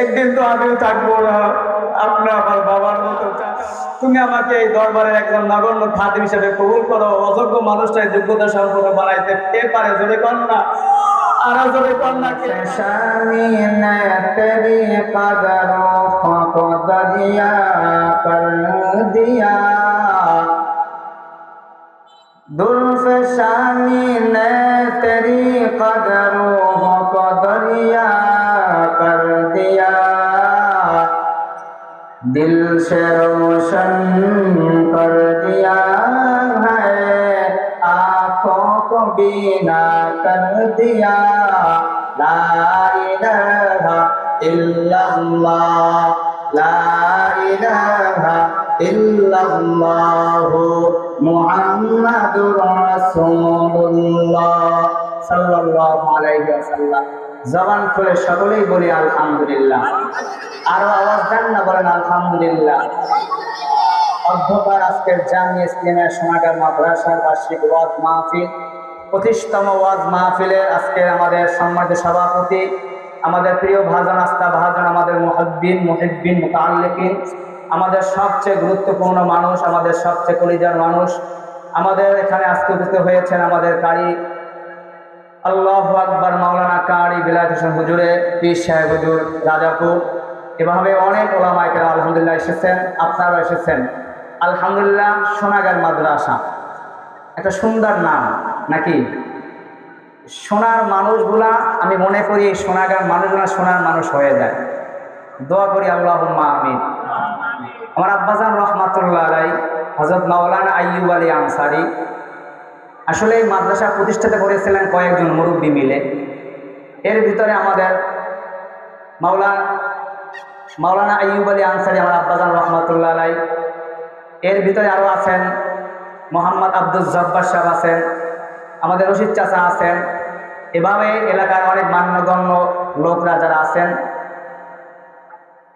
একদিন তো আমিও থাকবো না। আপনি আমার বাবার মতো চাচা। তুমি আমাকে এই দরবারের একজন নগণ্য খাদিম হিসেবে কবুল করো। অযোগ্য মানুষটাই যোগ্যতা সম্পন্ন বানাইতে কে পারে? জোরে কর না, আর জোরে কর না। शामीन तेरी कदरों को दरिया कर दिया, दुल्फ शामीन तेरी कदरों को दरिया कर दिया, दिल से रोशन कर दिया है, आँखों को बीना कर दिया। ला इलाहा इल्लल्लाह, ला इलाहा इल्लल्लाह, मुहम्मदुर রাসূলুল্লাহ সাল্লাল্লাহু আলাইহি ওয়াসাল্লাম। জবান খুলে সকলেই বলি আলহামদুলিল্লাহ। আরো আওয়াজ দেন না, বলেন আলহামদুলিল্লাহ। অধ্যকার আজকের জামিয়া ইসলামিয়া সোনাগার মাদ্রাসার বার্ষিক ওয়াজ মাহফিল, 25তম ওয়াজ মাহফিলের আজকের আমাদের সম্মানিত সভাপতি, আমাদের প্রিয় ভাজন আস্থা ভাজন, আমাদের মুহিব্বিন মুতাআল্লিকিন, আমাদের সবচেয়ে গুরুত্বপূর্ণ মানুষ, আমাদের সবচেয়ে কলিজার মানুষ, আমাদের এখানে আজকে উপস্থিত হয়েছেন আমাদের কারি আল্লাহু আকবার মাওলানা কারি বিলায়েত হোসেন হুজুরে, পীর সাহেব হুজুর রাজাপুর, এভাবে অনেক ওলামায়ে কেরাম আলহামদুলিল্লাহ এসেছেন। আপনারাও এসেছেন আলহামদুলিল্লাহ। সোনাগার মাদ্রাসা একটা সুন্দর নাম নাকি? সোনার মানুষগুলা, আমি মনে করি এই সোনাগার মানুষগুলা সোনার মানুষ হয়ে যায়। দোয়া করি আল্লাহুম্মা আমিন। আমার আব্বাজান রহমাতুল্লাহ আলাই হযরত মাওলানা আইয়ুব আলী আনসারী আসলে এই মাদ্রাসা প্রতিষ্ঠিত করেছিলেন কয়েকজন মুরব্বী মিলে। এর ভিতরে আমাদের মাওলানা আইয়ুব আলী আনসারী, আমার আব্বাজান রহমাতুল্লাহ আলাই। এর ভিতরে আরও আছেন মোহাম্মদ আব্দুল জব্বার সাহেব আছেন, আমাদের রশিদ চাচা আছেন, এভাবে এলাকার অনেক মান্যগণ্য লোকরা যারা আছেন।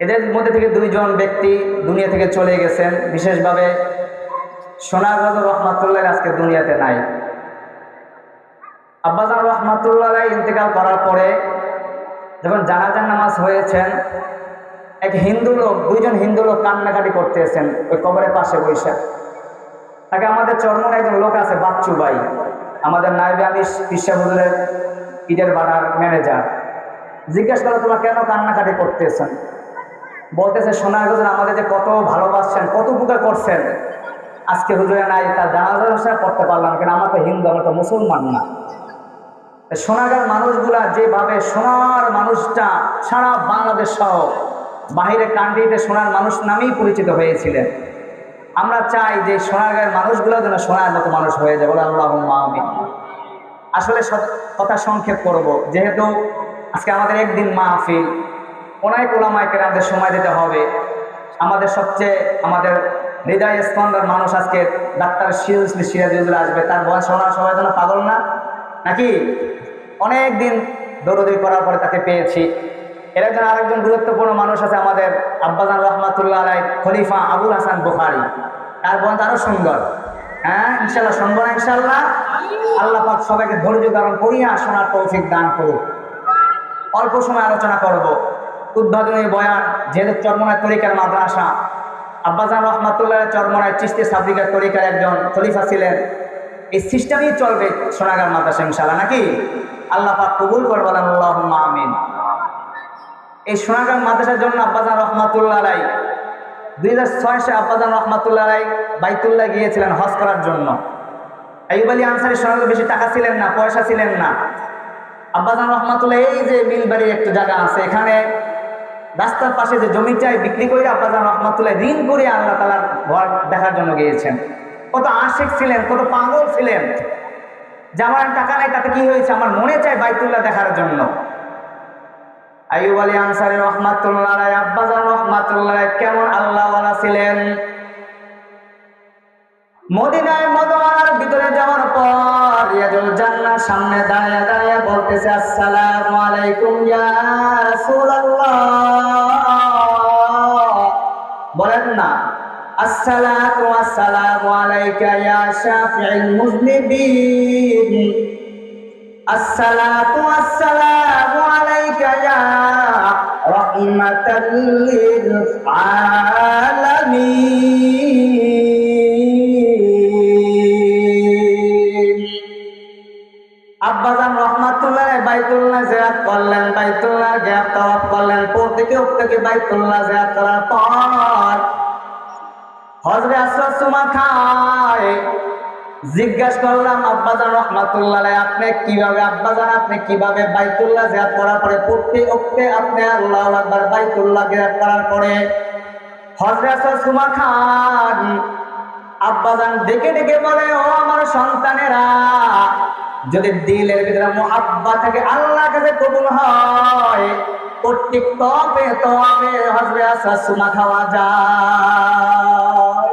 এদের মধ্যে থেকে 2 জন ব্যক্তি দুনিয়া থেকে চলে গেছেন। বিশেষভাবে সোনাগঞ্জ রহমাতুল্লাহ আজকে দুনিয়াতে নাই। আব্বাজান রহমাতুল্লাহ ইন্তেকাল করার পরে যখন জানাজার নামাজ হয়েছেন, এক হিন্দু লোক, 2 জন হিন্দু লোক কান্নাকাটি করতেছেন ওই কবরের পাশে বসে। তাকে আমাদের চরমন একজন লোক আছে বাচ্চু ভাই, আমাদের নায়েবে আমির পিসা হুজুরের ইটের বাড়ার ম্যানেজার, জিজ্ঞাসা করলো তোমরা কেন কান্নাকাটি করতেছেন? বলতেছে সোনাগঞ্জ আমাদের যে কত ভালোবাসছেন, কত উপকার করছেন, আজকে হুজুরে নাই, তার জানাজা করতে পারলাম কেন? আমরা তো হিন্দু, আমরা তো মুসলমান না। সোনাগার মানুষগুলা যেভাবে সোনার মানুষটা সারা বাংলাদেশ সহ বাহিরে কান্ট্রিতে সোনার মানুষ নামেই পরিচিত হয়েছিলেন, আমরা চাই যে সোনাগার মানুষগুলো যেন সোনার মতো মানুষ হয়ে যায়। বলে আল্লাহুম্মা আমিন। আসলে কথা সংক্ষেপ করব, যেহেতু আজকে আমাদের একদিন মাহফিল, অনেক ওলামায়ে কেরামদের সময় দিতে হবে। আমাদের সবচেয়ে আমাদের হৃদয় স্পন্দন মানুষ আজকে ডাক্তার সিরাজুল আসবে, তার বয়স শোনার সবাই যেন পাগল না নাকি? অনেক দিন দৌড়দৌড়ি করার পরে তাকে পেয়েছি। এর একজন আরেকজন গুরুত্বপূর্ণ মানুষ আছে আমাদের আব্বাজান রহমাতুল্লাহ আলাই খলিফা আবুল হাসান বুখারী, তার বয়স আরো সুন্দর। হ্যাঁ ইনশাল্লাহ শুনবো না ইনশাল্লাহ। আল্লাহ পাক সবাইকে ধৈর্য ধারণ করিয়া শোনার তৌফিক দান করুক। অল্প সময় আলোচনা করব, উদ্বোধনী বয়ান। যেহেতু চরমনায় তরিকার মাদ্রাসা, আব্বাজান রহমাতুল্লাহ চরমনায় চিশতি সাবরিকার তরিকার একজন খলিফা ছিলেন, এই সিস্টেমই চলবে সোনাগার মাদ্রাসা ইনশাআল্লাহ নাকি? আল্লাহ পাক কবুল করবেন, আল্লাহুম্মা আমিন। এই সোনাগার মাদ্রাসার জন্য আব্বাজান রহমাতুল্লাহ আলাই 2006 সালে আব্বাজান রহমাতুল্লাহ আলাই বাইতুল্লাহ গিয়েছিলেন হজ করার জন্য। আইয়ুব আলী আনসারী সোনাগার বেশি টাকা ছিলেন না, পয়সা ছিলেন না। আব্বাজান রহমাতুল্লাহ এই যে মিলবাড়ির একটা জায়গা আছে, এখানে রাস্তার পাশে যে জমিটাই বিক্রি করে আব্বাজান রহমাতুল্লাহ ঋণ করে আল্লাহ তাআলার ঘর দেখার জন্য গিয়েছেন। কত আশিক ছিলেন, কত পাগল ছিলেন, যে আমার টাকা নাই তাতে কি হয়েছে, আমার মনে চায় বাইতুল্লাহ দেখার জন্য। আইয়ুব আলী আনসারী রহমাতুল্লাহ আলাইহি, আব্বাজান রহমাতুল্লাহ কেমন আল্লাহওয়ালা ছিলেন। মদিনায় মদওয়ার ভিতরে যাওয়ার পর রিয়াজুল জান্নাহ সামনে দাঁড়িয়ে দাঁড়িয়ে বলতেছে আসসালামু আলাইকুম ইয়া রাসূলুল্লাহ। বলেন না আসসালাতু ওয়াসসালামু আলাইকা ইয়া শাফিউল মুযনিবিন, আসসালাতু ওয়াসসালামু আলাইকা ইয়া রাহমাতাল লিল আলামিন। আব্বাজান রহমাতুল্লাহ বাইতুল্লাহ জিয়ারত করলেন, বাইতুল্লাহ গিয়ে তাওয়াফ করলেন। প্রত্যেকে বাইতুল্লাহ জিয়ারত করার পর হযরত আসওয়াদ সুমা খায় জিজ্ঞাসা করলাম, আব্বাজান রহমাতুল্লাহ আপনি কিভাবে বাইতুল্লাহ জিয়ারত করার পরে প্রত্যেকে আপনি আল্লাহু আকবার বাইতুল্লাহ জিয়ারত করার পরে হযরত আসওয়াদ সুমা খান আব্বাজান ডেকে বলে, ও আমার সন্তানেরা, যদি দিলের ভিতরে মুহাব্বত থাকে আল্লাহর কাছে কবুল হয়, প্রত্যেক তওয়াফে হযরত আসওয়াদ সুমা খাওয়া যায়।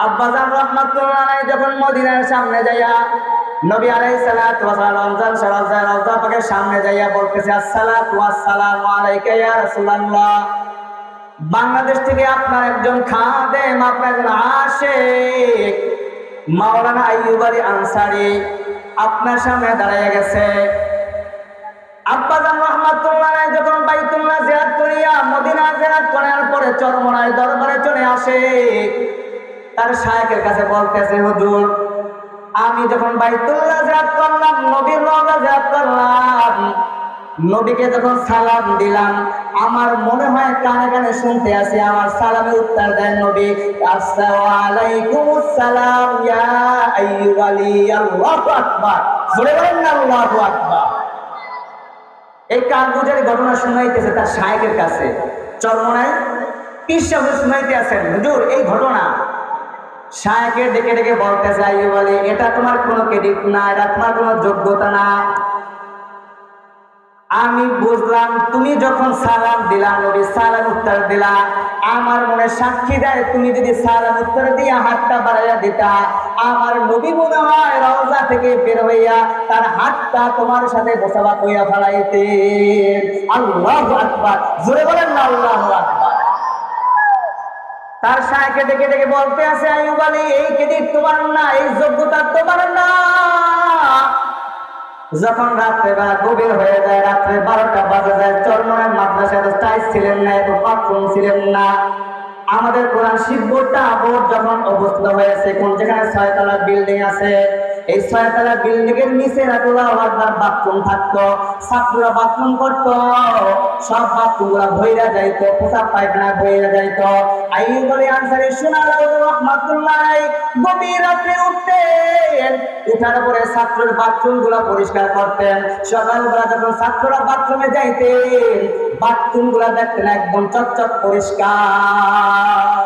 আব্বাজান রাহমাতুল্লাহ আলাইহি যখন মদিনার সামনে যাইয়া নবী আলাইহিস সালাতু ওয়াস সালাম রমজান শরীফ রওজা পাকের সামনে যাইয়া বলতেছে, আসসালাতু ওয়াসসালামু আলাইকা ইয়া রাসূলুল্লাহ। বাংলাদেশ থেকে আপনার একজন খাদেম, আপনার একজন আশিক মাওলানা আইয়ুব আলী আনসারী আপনার সামনে দাঁড়াইয়া গেছে। আব্বাজান রাহমাতুল্লাহ আলাইহি যখন বাইতুল্লাহ জিয়ারত করিয়া মদিনা জিয়ারত করার পরে চরমনায় দরবারে চলে আসে, তার শায়েখের কাছে বলতেছে, হুজুর আমি যখন বাইতুল্লাহ জিয়ারত করলাম, নবীর রওজা জিয়ারত করলাম, নবীকে যখন সালাম দিলাম, আমার মনে হয় কানে কানে শুনতে আসি, আমার সালামের উত্তর দেন নবী, আসসালামু আলাইকুমুস সালাম ইয়া আইয়ুব আলী। আল্লাহু আকবার, জোরে বলেন না আল্লাহু আকবার। এই কারগুজারি ঘটনা শুনাইতেছে তার শায়েখের কাছে, চরমনায় পীর সাহেব শুনাইতে আছেন, হুজুর এই ঘটনা। শায়েখকে ডেকে বলতেছে, আইয়ুব আলী এটা তোমার কোনো ক্রেডিট না, এটা তোমার কোনো যোগ্যতা না। আমি বুঝলাম তুমি যখন সালাম দিলা, নবী সালাম উত্তর দিলা, আমার মনে সাক্ষী দেয় তুমি যদি সালাম উত্তর দিয়া হাতটা বাড়াইয়া দিতা, আমার নবী মনে হয় রওজা থেকে বের হইয়া তার হাতটা তোমার সাথে বসাবা কইয়া ফেলাইতেন। আল্লাহু আকবার, জোরে বলেন না আল্লাহু আকবার। তার শায়েখকে ডেকে বলতে আছে, আইয়ুব আলী এই ক্রেডিট তোমার না, এই যোগ্যতা তোমার না। যখন রাত্রেবেলা গভীর হয়ে যায়, রাত্রে 12টা বাজে যায়, চরমনায় মাদ্রাসায় তো টাইলস ছিলেন না, এত বাথরুম ছিলেন না। আমাদের কোরআন শিববোর্ডটা বোর্ড যখন অবস্থিত হয়েছে, কোন যেখানে 6 তলা বিল্ডিং আছে, এই 6 তলা বিল্ডিং এর নিচে বাথরুম থাকতো, ছাত্ররা বাথরুম করতো, সব বাথরুম গুলা ভইরা যাইতো, পোশাক পায়খানা ভইরা যাইতো। আইয়ুব আলী আনসারী রাহমাতুল্লাহ গভীর রাত্রে উঠতেন, উঠার পরে ছাত্রের বাথরুম গুলা পরিষ্কার করতেন। সকালবেলা যখন ছাত্ররা বাথরুমে যাইতেন, বাথরুম গুলা দেখতেন একদম চকচক পরিষ্কার,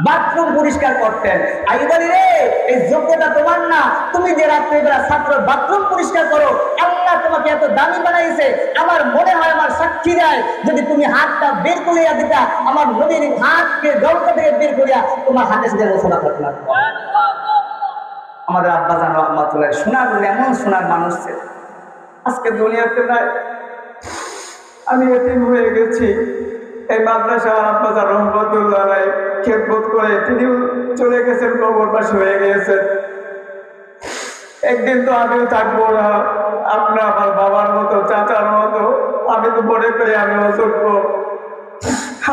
বাথরুম পরিষ্কার করতেন। আইয়ুব আলী রে এই যোগ্যতা তোমার না, তুমি যে রাত্রিবেলা ছাত্র বাথরুম পরিষ্কার করো, আল্লাহ তোমাকে এত দামি বানাইছে। আমার মনে হয়, আমার সাক্ষী দেয়, যদি তুমি হাতটা বের করিয়া দিতা, আমার নবীর হাতকে দরজা থেকে বের করিয়া তোমার হাতে সাথে রসনা করতে লাগতো। আমাদের আব্বাজান রহমাতুল্লাহ সোনার এমন সোনার মানুষ ছিল, আজকে দুনিয়াতে নাই, আমি এতিম হয়ে গেছি। এই মাদ্রাসা আব্বাজান রহমাতুল্লাহ আলাইহি খেদমত করে তিনিও চলে গেছেন, কবরবাসী হয়ে গিয়েছেন। একদিন তো আমিও থাকবো না, আপনার আমার বাবার মতো, চাচার মতো। আমি তো মনে করি আমি অযোগ্য,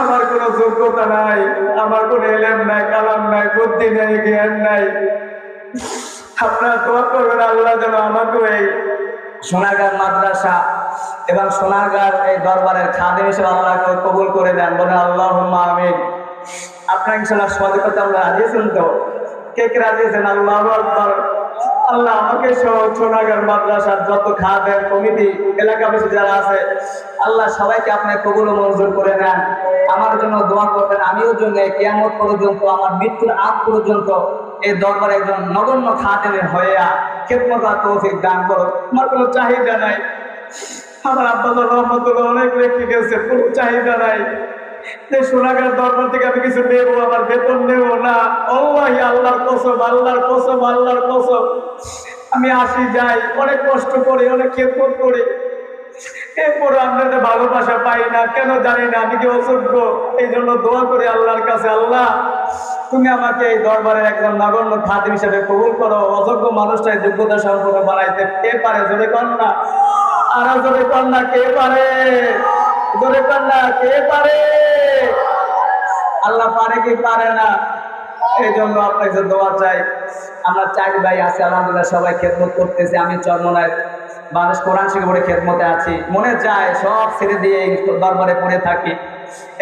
আমার কোনো যোগ্যতা নাই, আমার কোনো এলেম নাই, কালাম নাই, বুদ্ধি নেই, জ্ঞান নাই। আপনারা দোয়া করবেন আল্লাহ যেন আমাকে এই সোনারগাঁও মাদ্রাসা এবং সোনারগাঁও এই দরবারের খাদেম হিসেবে আল্লাহকে কবুল করে দেন, বলে আল্লাহুম্মা আমিন। আপনার ইনশাআল্লাহ সবাই কথা আমরা রাজি আছেন তো? কে কে রাজি আছেন? আল্লাহু আকবার। আল্লাহ আমাকে সহ সোনারগাঁও মাদ্রাসার যত খাদেম কমিটি এলাকাবাসী যারা আছে, আল্লাহ সবাইকে আপনি কবুল ও মঞ্জুর করে নেন। আমার জন্য দোয়া করবেন, আমিও জন্য কিয়ামত পর্যন্ত, আমার মৃত্যুর আগ পর্যন্ত এই দরবারে একজন নগণ্য খাদেমের হইয়া খেদমত আর তৌফিক দান করো। আমার কোনো চাহিদা নাই, আমার আব্বাজান রহমাতুল্লাহ অনেক রেখে গেছে, কোনো চাহিদা নাই যে সোনারগাঁও দরবার থেকে আমি কিছু নেবো, আমার বেতন নেবো না। আল্লাহি, আল্লাহর কসম, আল্লাহর কসম, আল্লাহর কসম, আমি আসি যাই, অনেক কষ্ট করি, অনেক খেদমত করি, এরপর আপনাদের ভালোবাসা পাই না, কেন জানি না। আমি কি অযোগ্য? এই জন্য দোয়া করি আল্লাহর কাছে, আল্লাহ তুমি আমাকে এই দরবারের একজন নগণ্য খাদেম হিসেবে কবুল করো। অযোগ্য মানুষটাই যোগ্যতা সম্পন্ন বানাইতে কে পারে? জোরে কর না। আর জোরে কন্যা কে পারে? জোরে কন্যা কে পারে? আল্লাহ পারে কি পারে না? এই জন্য আপনার কাছে দোয়া চাই। আমরা 4 ভাই আছি, আলহামদুলিল্লাহ সবাই খেদমত করতেছি। আমি চরমনায় বাংলাদেশ কোরআন শিক্ষা বোর্ডে খেদমতে আছি। মনে চায় সব ছেড়ে দিয়ে এই দরবারে পড়ে থাকি,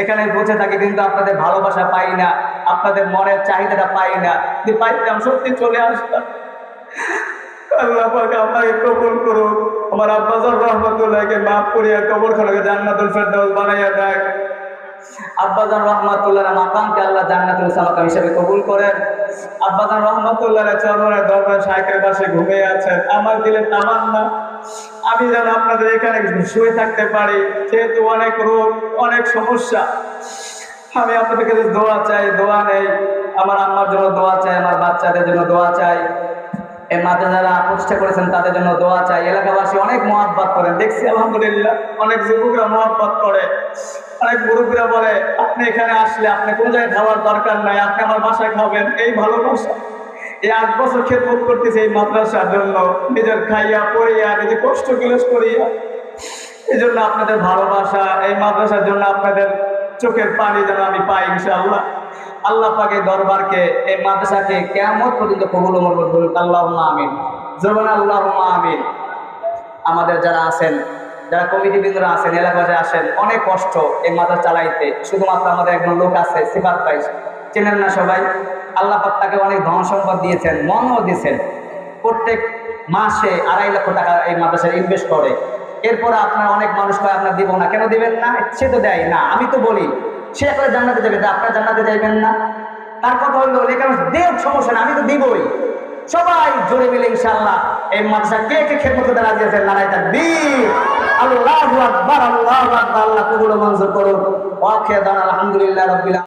এখানে বসে থাকি, কিন্তু আপনাদের ভালোবাসা পাই না, আপনাদের মনের চাহিদাটা পাই না। যদি পাইতাম সত্যি চলে আসতাম। আল্লাহ পাক আমাকে কবুল করুন। আমার আব্বাজান রহমতুল্লাহকে মাফ করিয়া কবরখানাকে জান্নাতুল ফেরদাউস বানাইয়া দেয়। আব্বাজান রহমাতুল্লাহ মাকামকে আল্লাহ জান্নাতুল সামাকাম হিসেবে কবুল করেন। আব্বাজান রহমাতুল্লাহ চরমনায় দরবার শাইখের পাশে ঘুমিয়ে আছেন। আমার দিলে তামান্না আমি যেন আপনাদের এখানে শুয়ে থাকতে পারি, যেহেতু অনেক রোগ, অনেক সমস্যা। আমি আপনাদের কাছে দোয়া চাই, দোয়া নেই। আমার আম্মার জন্য দোয়া চাই, আমার বাচ্চাদের জন্য দোয়া চাই, এই মাদ্রাসা যারা প্রতিষ্ঠা করেছেন তাদের জন্য দোয়া চাই। এলাকাবাসী অনেক মহাব্বত করেন, দেখছি আলহামদুলিল্লাহ। অনেক যুবকরা মহাব্বত করে, অনেক মুরব্বীরা বলে আপনি এখানে আসলে আপনি কোন জায়গায় খাওয়ার দরকার নাই, আপনি আমার বাসায় খাবেন। এই ভালোবাসা, এই 8 বছর খেদমত করতেছে এই মাদ্রাসার জন্য, নিজের খাইয়া পড়িয়া নিজে কষ্ট ক্লেশ করিয়া। এই জন্য আপনাদের ভালোবাসা, এই মাদ্রাসার জন্য আপনাদের চোখের পানি যেন আমি পাই ইনশাআল্লাহ। আল্লাহ পাকের দরবারকে, এই মাদ্রাসাকে কিয়ামত পর্যন্ত কবুল মঞ্জুর করুন। আল্লাহুম্মা আমিন। জোরান আল্লাহুম্মা আমিন। আমাদের যারা আছেন, যারা কমিটি বৃন্দরা আছেন, এলাকাতে আসেন, অনেক কষ্ট এই মাদ্রাসা চালাইতে। শুধুমাত্র আমাদের একজন লোক আছে সিফাত ভাই, চেনেন না সবাই? আল্লাহ পাক তাকে অনেক ধন সম্পদ দিয়েছেন, মনও দিয়েছেন। প্রত্যেক মাসে 2.5 লক্ষ টাকা এই মাদ্রাসায় ইনভেস্ট করে। এরপর আপনার অনেক মানুষ কয় আপনার দিব না, কেন দিবেন না? সে তো দেয় না। আমি তো বলি সে একটা জান্নাতে যাবে, আপনার জান্নাতে যাইবেন না? তার কথা হইলো এখানে দেব, সমস্যা না, আমি তো দিবই। সবাই জোরে মিলে ইনশাআল্লাহ এই মাদ্রাসা কে কে খেদমত করতে রাজি আছেন? নারায়ে তাকবীর, আল্লাহু আকবার, আল্লাহু আকবার। আল্লাহ কবুল ও মঞ্জুর করুন। ওয়া আখিরু দাওয়ানা আলহামদুলিল্লাহি রাব্বিল আলামিন।